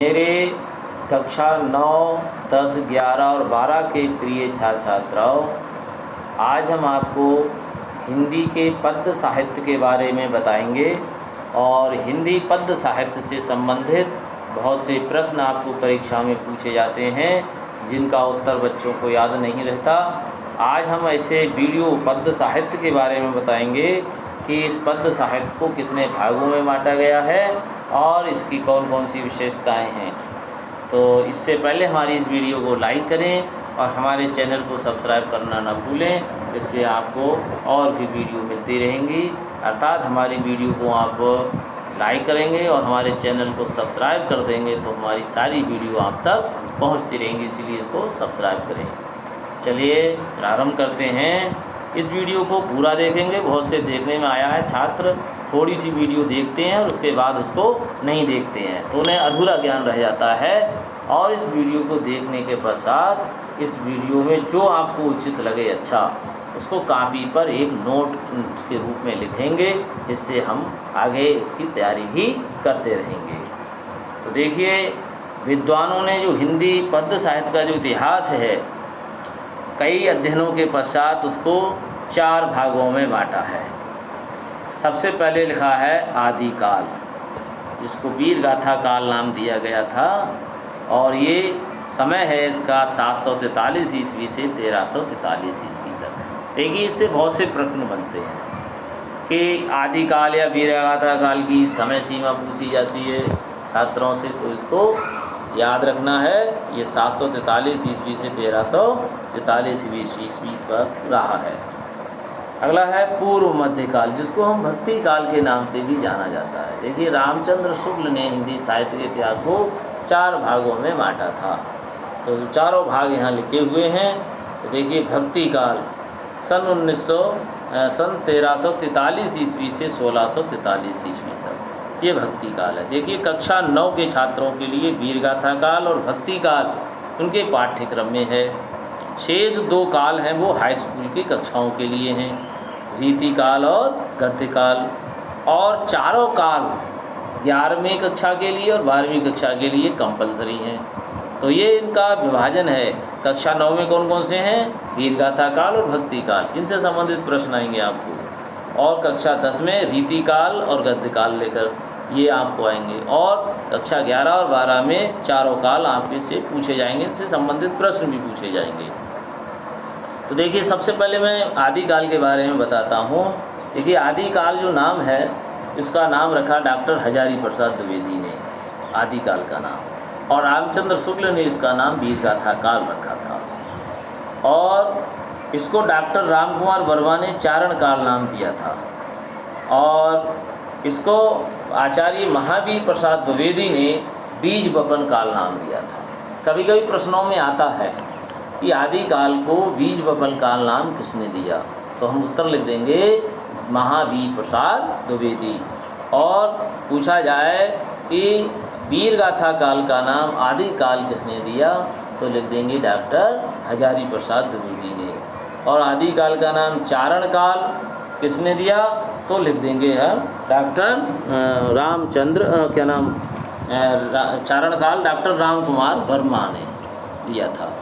मेरे कक्षा 9, 10, 11 और 12 के प्रिय छात्र छात्राओं, आज हम आपको हिंदी के पद्य साहित्य के बारे में बताएंगे और हिंदी पद्य साहित्य से संबंधित बहुत से प्रश्न आपको परीक्षा में पूछे जाते हैं जिनका उत्तर बच्चों को याद नहीं रहता। आज हम ऐसे वीडियो पद्य साहित्य के बारे में बताएंगे कि इस पद्य साहित्य को कितने भागों में बांटा गया है और इसकी कौन कौन सी विशेषताएं हैं। तो इससे पहले हमारी इस वीडियो को लाइक करें और हमारे चैनल को सब्सक्राइब करना ना भूलें, इससे आपको और भी वीडियो मिलती रहेंगी। अर्थात हमारी वीडियो को आप लाइक करेंगे और हमारे चैनल को सब्सक्राइब कर देंगे तो हमारी सारी वीडियो आप तक पहुंचती रहेंगी, इसीलिए इसको सब्सक्राइब करें। चलिए प्रारंभ करते हैं। इस वीडियो को पूरा देखेंगे। बहुत से देखने में आया है छात्र थोड़ी सी वीडियो देखते हैं और उसके बाद उसको नहीं देखते हैं तो उन्हें अधूरा ज्ञान रह जाता है। और इस वीडियो को देखने के पश्चात इस वीडियो में जो आपको उचित लगे अच्छा उसको कॉपी पर एक नोट के रूप में लिखेंगे, इससे हम आगे इसकी तैयारी भी करते रहेंगे। तो देखिए, विद्वानों ने जो हिंदी पद्य साहित्य का जो इतिहास है कई अध्ययनों के पश्चात उसको 4 भागों में बांटा है। सबसे पहले लिखा है आदिकाल, जिसको वीर गाथा काल नाम दिया गया था और ये समय है इसका 743 ईस्वी से 1343 ईस्वी तक। देखिए, इससे बहुत से प्रश्न बनते हैं कि आदिकाल या वीर गाथा काल की समय सीमा पूछी जाती है छात्रों से, तो इसको याद रखना है। ये 743 ईस्वी से 1343 ईस्वी तक रहा है। अगला है पूर्व मध्यकाल, जिसको हम भक्ति काल के नाम से भी जाना जाता है। देखिए, रामचंद्र शुक्ल ने हिंदी साहित्य के इतिहास को 4 भागों में बांटा था, तो जो चारों भाग यहाँ लिखे हुए हैं। तो देखिए, भक्ति काल सन 1343 ईस्वी से 1643 ईस्वी तक ये भक्ति काल है। देखिए, कक्षा 9 के छात्रों के लिए वीर गाथा काल और भक्ति काल उनके पाठ्यक्रम में है। शेष 2 काल हैं वो हाई स्कूल की कक्षाओं के लिए हैं, रीति काल और गद्य काल। और चारों काल 11वीं कक्षा के लिए और 12वीं कक्षा के लिए कंपलसरी हैं। तो ये इनका विभाजन है। कक्षा 9 में कौन कौन से हैं? वीर गाथा काल और भक्ति काल, इनसे संबंधित प्रश्न आएंगे आपको। और कक्षा 10 में रीति काल और गद्य काल लेकर ये आपको आएंगे। और कक्षा 11 और 12 में चारों काल आपके से पूछे जाएंगे, इनसे संबंधित प्रश्न भी पूछे जाएंगे। तो देखिए, सबसे पहले मैं आदिकाल के बारे में बताता हूँ। देखिए, आदिकाल जो नाम है इसका नाम रखा डॉक्टर हजारी प्रसाद द्विवेदी ने आदिकाल का नाम, और रामचंद्र शुक्ल ने इसका नाम वीर गाथा काल रखा था। और इसको डॉक्टर रामकुमार वर्मा ने चारण काल नाम दिया था और इसको आचार्य महावीर प्रसाद द्विवेदी ने बीज बपन काल नाम दिया था। कभी कभी प्रश्नों में आता है कि आदिकाल को बीज बपन काल नाम किसने दिया, तो हम उत्तर लिख देंगे महावीर प्रसाद द्विवेदी। और पूछा जाए कि वीर गाथा काल का नाम आदिकाल किसने दिया, तो लिख देंगे डॉक्टर हजारी प्रसाद द्विवेदी ने। और आदिकाल का नाम चारण काल किसने दिया, तो लिख देंगे हम डॉक्टर रामचंद्र चारण काल डॉक्टर रामकुमार वर्मा ने दिया था।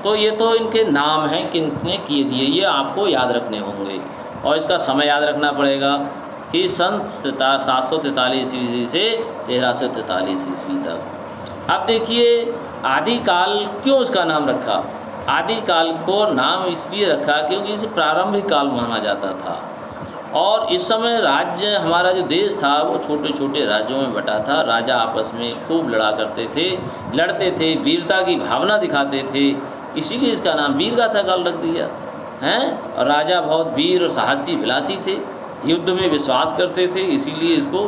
तो ये तो इनके नाम हैं किसने किए दिए, ये आपको याद रखने होंगे। और इसका समय याद रखना पड़ेगा कि सन 743 ईस्वी से 1343 ईस्वी तक। अब देखिए, आदिकाल क्यों इसका नाम रखा? आदिकाल को नाम इसलिए रखा क्योंकि इसे प्रारंभिक काल माना जाता था और इस समय राज्य हमारा जो देश था वो छोटे छोटे राज्यों में बटा था। राजा आपस में खूब लड़ते थे, वीरता की भावना दिखाते थे, इसीलिए इसका नाम वीर गाथा काल रख दिया हैं। और राजा बहुत वीर और साहसी विलासी थे, युद्ध में विश्वास करते थे, इसीलिए इसको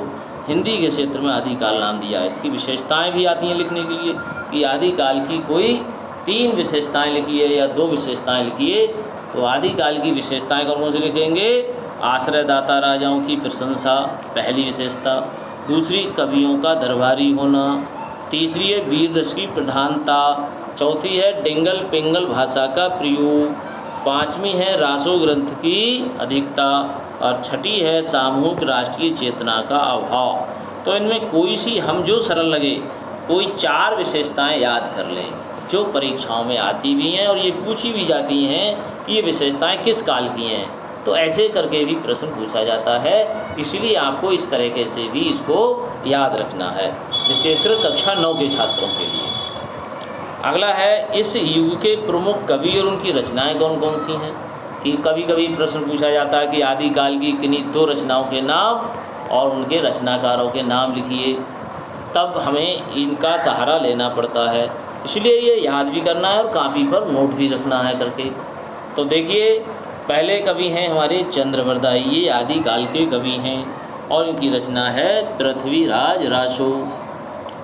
हिंदी के क्षेत्र में आदिकाल नाम दिया। इसकी विशेषताएं भी आती हैं लिखने के लिए कि आदिकाल की कोई 3 विशेषताएं लिखिए या 2 विशेषताएं लिखिए। तो आदिकाल की विशेषताएं कौन से लिखेंगे? आश्रयदाता राजाओं की प्रशंसा पहली विशेषता, दूसरी कवियों का दरबारी होना, तीसरी है वीर रस की प्रधानता, चौथी है डेंगल पिंगल भाषा का प्रयोग, 5वीं है रासो ग्रंथ की अधिकता और 6ठी है सामूहिक राष्ट्रीय चेतना का अभाव। तो इनमें कोई सी हम जो सरल लगे कोई 4 विशेषताएं याद कर लें जो परीक्षाओं में आती भी हैं और ये पूछी भी जाती हैं कि ये विशेषताएं किस काल की हैं। तो ऐसे करके भी प्रश्न पूछा जाता है, इसलिए आपको इस तरीके से भी इसको याद रखना है, विशेषकर कक्षा 9 के छात्रों के लिए। अगला है, इस युग के प्रमुख कवि और उनकी रचनाएं कौन कौन सी हैं। कि कभी कभी प्रश्न पूछा जाता है कि आदिकाल की किन्हीं 2 रचनाओं के नाम और उनके रचनाकारों के नाम लिखिए, तब हमें इनका सहारा लेना पड़ता है, इसलिए ये याद भी करना है और कापी पर नोट भी रखना है करके। तो देखिए, पहले कवि हैं हमारे चंद्रवरदाई, ये आदिकाल के कवि हैं और इनकी रचना है पृथ्वीराज रासो।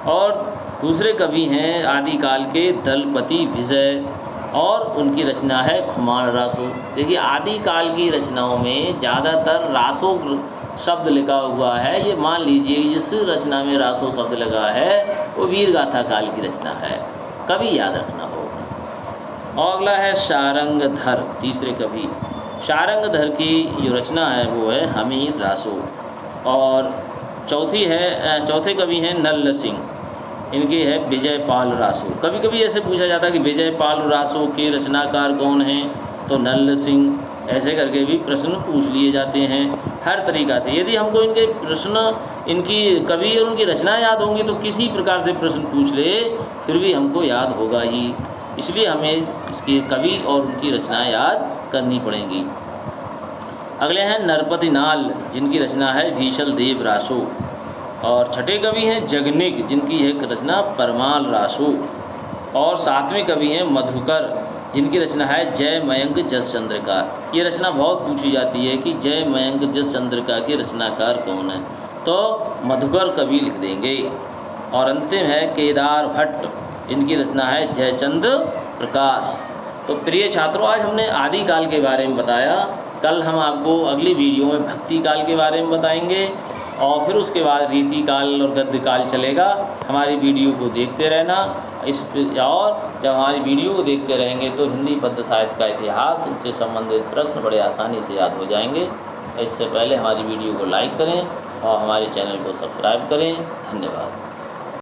और दूसरे कवि हैं आदिकाल के दलपति विजय और उनकी रचना है खुमान रासो। देखिए, आदिकाल की रचनाओं में ज़्यादातर रासो शब्द लिखा हुआ है। ये मान लीजिए जिस रचना में रासो शब्द लगा है वो वीरगाथा काल की रचना है, कवि याद रखना होगा। और अगला है शारंगधर, तीसरे कवि। शारंगधर की जो रचना है वो है हमीर रासो। और चौथे कवि हैं नल्ल सिंह, इनकी है विजयपाल रासो। कभी कभी ऐसे पूछा जाता है कि विजयपाल रासो के रचनाकार कौन हैं, तो नल्ल सिंह। ऐसे करके भी प्रश्न पूछ लिए जाते हैं हर तरीक़ा से। यदि हमको इनके प्रश्न, इनकी कवि और उनकी रचना याद होंगी तो किसी प्रकार से प्रश्न पूछ ले फिर भी हमको याद होगा ही, इसलिए हमें इसके कवि और उनकी रचनाएं याद करनी पड़ेंगी। अगले हैं नरपति नाल, जिनकी रचना है भीषल देव रासो। और छठे कवि हैं जगनिक, जिनकी है रचना परमाल रासो। और 7वें कवि हैं मधुकर, जिनकी रचना है जय मयंक जसचंद्रिका। ये रचना बहुत पूछी जाती है कि जय मयंक जसचंद्रिका के रचनाकार कौन है, तो मधुकर कवि लिख देंगे। और अंतिम है केदार भट्ट, इनकी रचना है जयचंद प्रकाश। तो प्रिय छात्रों, आज हमने आदिकाल के बारे में बताया। कल हम आपको अगली वीडियो में भक्ति काल के बारे में बताएंगे और फिर उसके बाद रीति काल और गद्य काल चलेगा। हमारी वीडियो को देखते रहना। और जब हमारी वीडियो को देखते रहेंगे तो हिंदी पद्य साहित्य का इतिहास, इनसे संबंधित प्रश्न बड़े आसानी से याद हो जाएंगे। इससे पहले हमारी वीडियो को लाइक करें और हमारे चैनल को सब्सक्राइब करें। धन्यवाद।